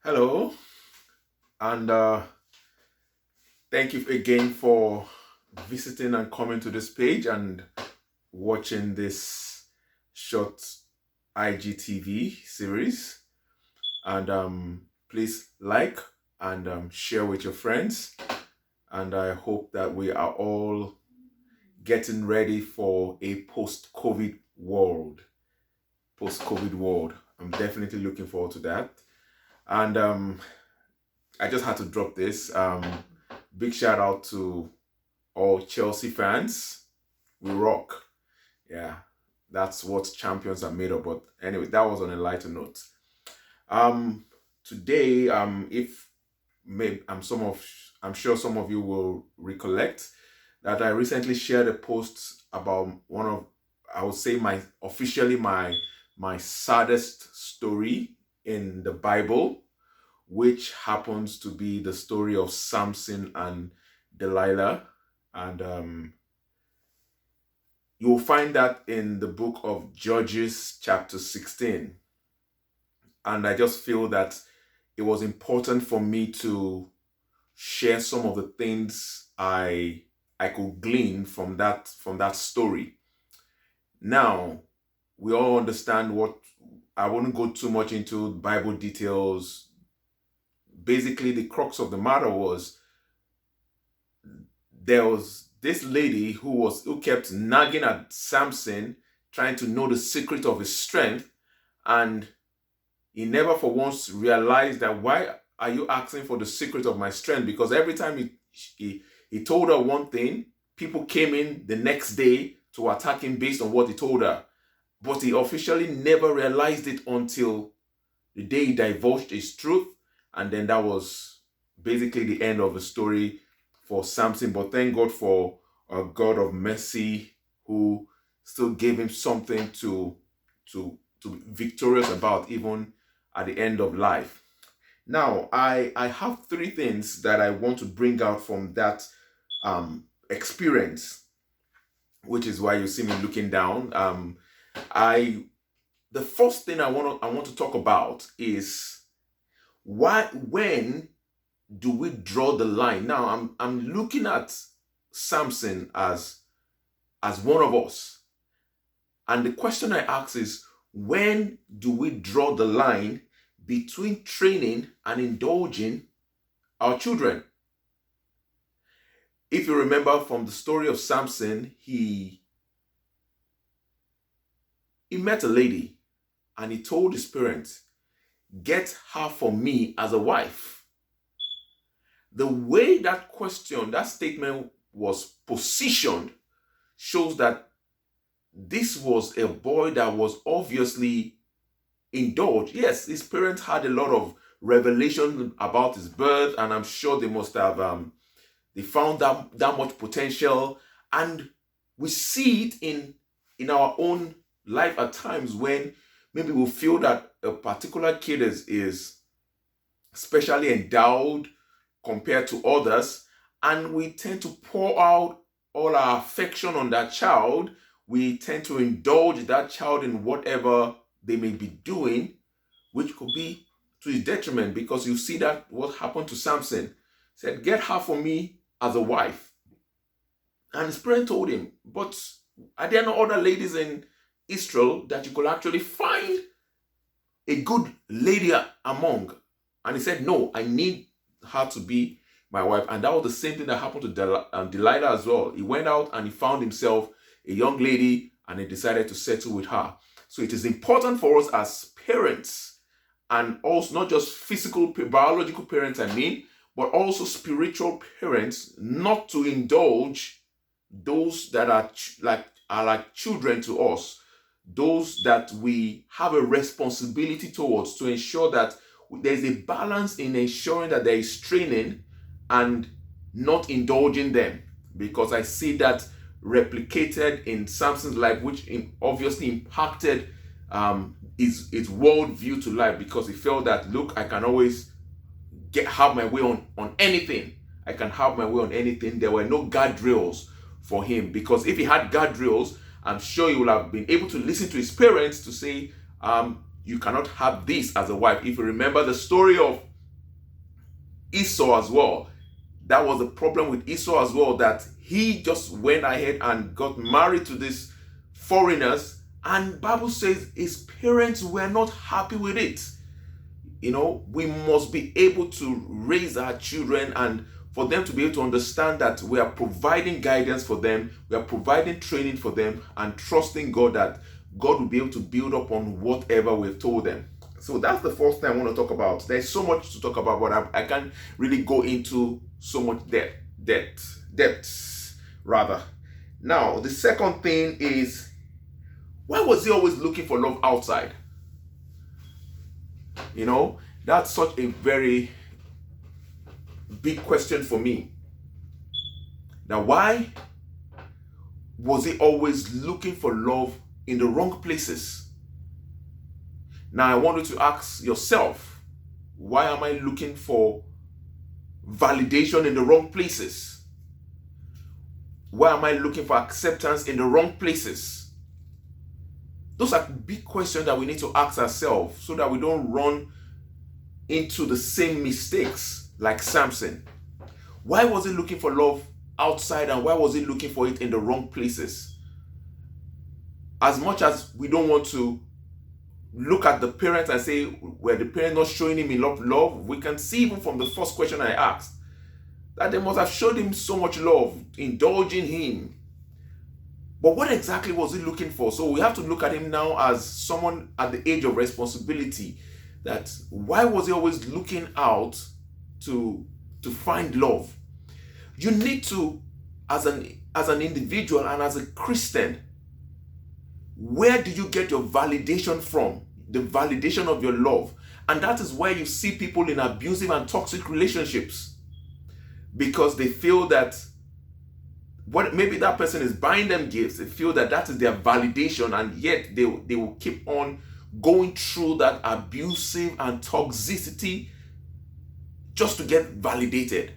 Hello, and thank you again for visiting and coming to this page and watching this short IGTV series. And please like and share with your friends. And I hope that we are all getting ready for a post-COVID world. Post-COVID world. I'm definitely looking forward to that. And I just had to drop this. Big shout out to all Chelsea fans. We rock. Yeah, that's what champions are made of. But anyway, that was on a lighter note. Today, if maybe I'm sure some of you will recollect that I recently shared a post about one of, I would say, my saddest story in the Bible, which happens to be the story of Samson and Delilah. And you will find that in the book of Judges, chapter 16. And I just feel that it was important for me to share some of the things I could glean from that story. Now, we all understand what I won't go too much into Bible details. Basically, the crux of the matter was there was this lady who kept nagging at Samson, trying to know the secret of his strength, and he never for once realized that why are you asking for the secret of my strength? Because every time he told her one thing, people came in the next day to attack him based on what he told her. But he officially never realized it until the day he divulged his truth, and then that was basically the end of the story for Samson. But thank God for a God of mercy who still gave him something to be victorious about, even at the end of life. Now, I have three things that I want to bring out from that experience, which is why you see me looking down. The first thing I want to talk about is when do we draw the line? Now, I'm looking at Samson as one of us, and the question I ask is, when do we draw the line between training and indulging our children? If you remember from the story of Samson, he met a lady and he told his parents, "Get her for me as a wife." The way that statement was positioned shows that this was a boy that was obviously indulged. Yes, his parents had a lot of revelation about his birth, and I'm sure they must have they found that much potential. And we see it in our own life at times when maybe we feel that a particular kid is specially endowed compared to others, and we tend to pour out all our affection on that child. We tend to indulge that child in whatever they may be doing, which could be to his detriment, because you see that what happened to Samson. He said, "Get her for me as a wife." And his parent told him, "But are there no other ladies in Israel that you could actually find a good lady among?" And he said, "No, I need her to be my wife." And that was the same thing that happened to Delilah as well. He went out and he found himself a young lady and he decided to settle with her. So it is important for us as parents, and also not just biological parents, but also spiritual parents, not to indulge those that are like children to us, those that we have a responsibility towards, to ensure that there's a balance in ensuring that there is training and not indulging them. Because I see that replicated in Samson's life, which obviously impacted his worldview to life, because he felt that, look, I can always have my way on anything. I can have my way on anything. There were no guardrails for him, because if he had guardrails, I'm sure he would have been able to listen to his parents to say, you cannot have this as a wife. If you remember the story of Esau as well. That was the problem with Esau as well, that he just went ahead and got married to these foreigners, and Bible says his parents were not happy with it. We must be able to raise our children, and for them to be able to understand that we are providing guidance for them, we are providing training for them, and trusting God that God will be able to build up on whatever we've told them. So that's the first thing I want to talk about. There's so much to talk about, but I can't really go into so much depth rather. Now, the second thing is, why was he always looking for love outside? That's such a very big question for me. Now, why was he always looking for love in the wrong places? Now, I want you to ask yourself, why am I looking for validation in the wrong places? Why am I looking for acceptance in the wrong places? Those are big questions that we need to ask ourselves so that we don't run into the same mistakes like Samson. Why was he looking for love outside, and why was he looking for it in the wrong places? As much as we don't want to look at the parents and say, were the parents not showing him enough love? We can see even from the first question I asked that they must have showed him so much love, indulging him. But what exactly was he looking for? So we have to look at him now as someone at the age of responsibility. That why was he always looking out to find love? You need to, as an individual and as a Christian, where do you get your validation from? The validation of your love. And that is where you see people in abusive and toxic relationships, because they feel that maybe that person is buying them gifts. They feel that is their validation, and yet they will keep on going through that abusive and toxicity just to get validated.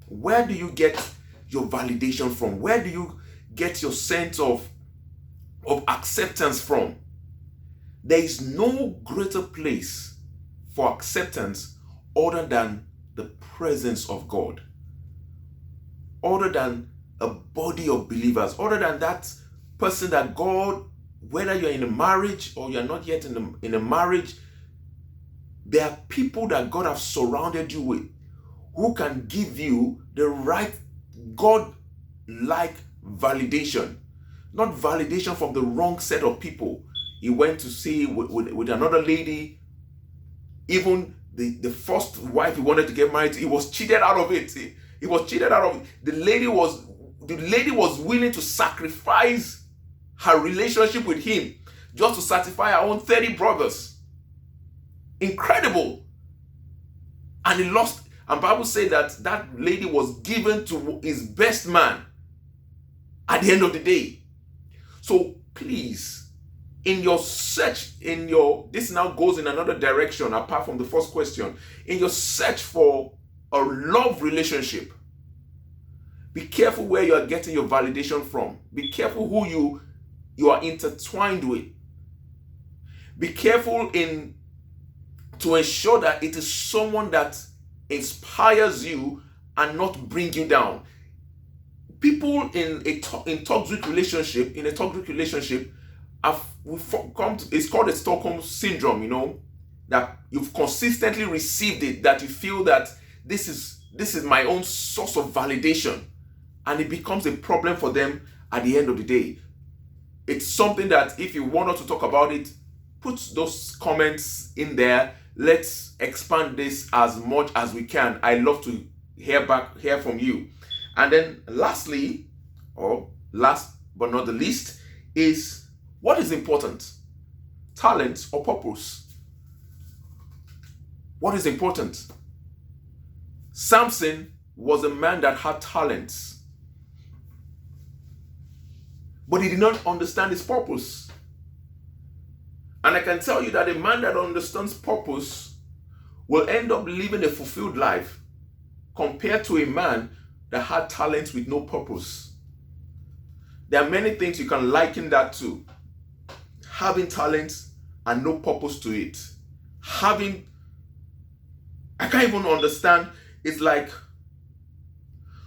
Where do you get your validation from? Where do you get your sense of acceptance from? There is no greater place for acceptance other than the presence of God, other than a body of believers, other than that person that God, whether you're in a marriage or you're not yet in a marriage, there are people that God has surrounded you with who can give you the right God-like validation. Not validation from the wrong set of people. He went to see with another lady. Even the first wife he wanted to get married to, he was cheated out of it. He was cheated out of it. The lady was willing to sacrifice her relationship with him just to satisfy her own 30 brothers. Incredible. And he lost. And Bible said that lady was given to his best man at the end of the day. So please, in your search, this now goes in another direction apart from the first question. In your search for a love relationship, be careful where you are getting your validation from. Be careful who you are intertwined with. Be careful to ensure that it is someone that inspires you and not bring you down. People in a toxic relationship, it's called a Stockholm syndrome, that you've consistently received it, that you feel that this is my own source of validation, and it becomes a problem for them at the end of the day. It's something that if you want us to talk about it, put those comments in there. Let's expand this as much as we can. I love to hear from you. And then lastly, or last but not the least, is what is important? Talent or purpose? What is important? Samson was a man that had talents, but he did not understand his purpose. And I can tell you that a man that understands purpose will end up living a fulfilled life compared to a man that had talents with no purpose. There are many things you can liken that to. Having talents and no purpose to it. I can't even understand It's like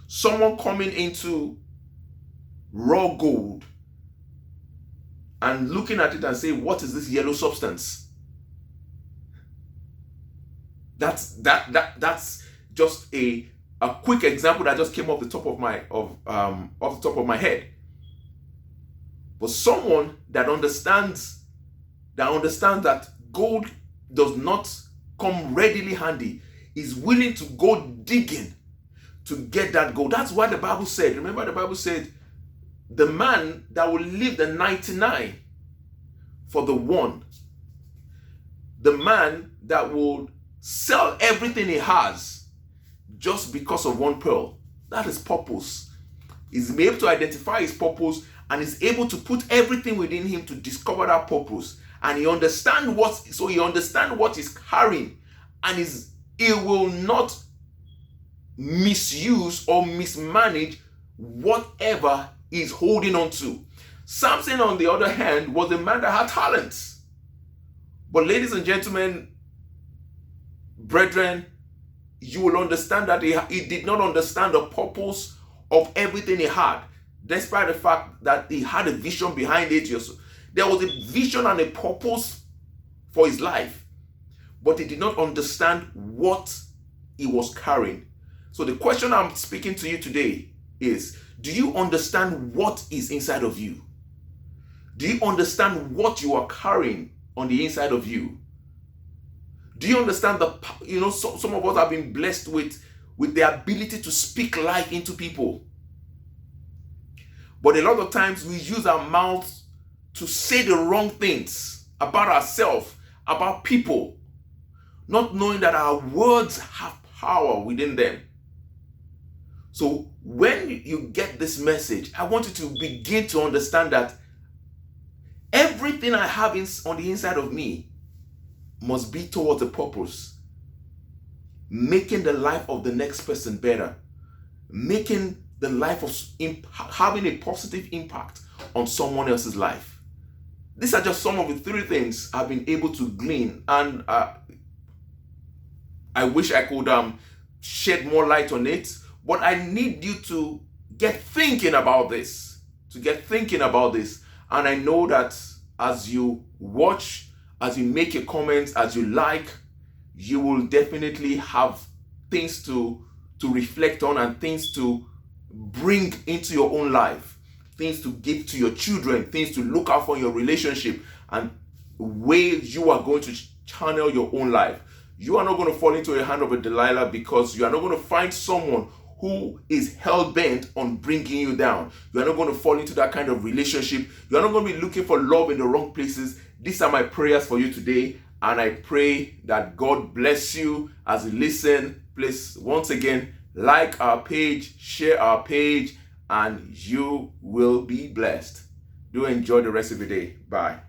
someone coming into raw gold and looking at it and saying, what is this yellow substance? That's just a quick example that just came off the top of my head. But someone that understands that gold does not come readily handy is willing to go digging to get that gold. That's why the Bible said, remember the Bible said, the man that will leave the 99 for the one, the man that will sell everything he has just because of one pearl. That is purpose. He's able to identify his purpose and is able to put everything within him to discover that purpose. And he understands what he's carrying, and he will not misuse or mismanage whatever he's holding on to. Samson, on the other hand, was a man that had talents. But ladies and gentlemen, brethren, you will understand that he did not understand the purpose of everything he had, despite the fact that he had a vision behind it. There was a vision and a purpose for his life, but he did not understand what he was carrying. So the question I'm speaking to you today is, do you understand what is inside of you? Do you understand what you are carrying on the inside of you? Do you understand some of us have been blessed with the ability to speak life into people. But a lot of times we use our mouths to say the wrong things about ourselves, about people, not knowing that our words have power within them. So when you get this message, I want you to begin to understand that everything I have on the inside of me must be towards a purpose, making the life of the next person better, making the life of having a positive impact on someone else's life. These are just some of the 3 things I've been able to glean, and I wish I could shed more light on it, but I need you to get thinking about this, and I know that as you watch, as you make your comments, as you like, you will definitely have things to reflect on and things to bring into your own life, things to give to your children, things to look out for in your relationship, and ways you are going to channel your own life. You are not going to fall into the hand of a Delilah, because you are not going to find someone who is hell-bent on bringing you down. You are not going to fall into that kind of relationship. You are not going to be looking for love in the wrong places. These are my prayers for you today, and I pray that God bless you as you listen. Please, once again, like our page, share our page, and you will be blessed. Do enjoy the rest of your day. Bye.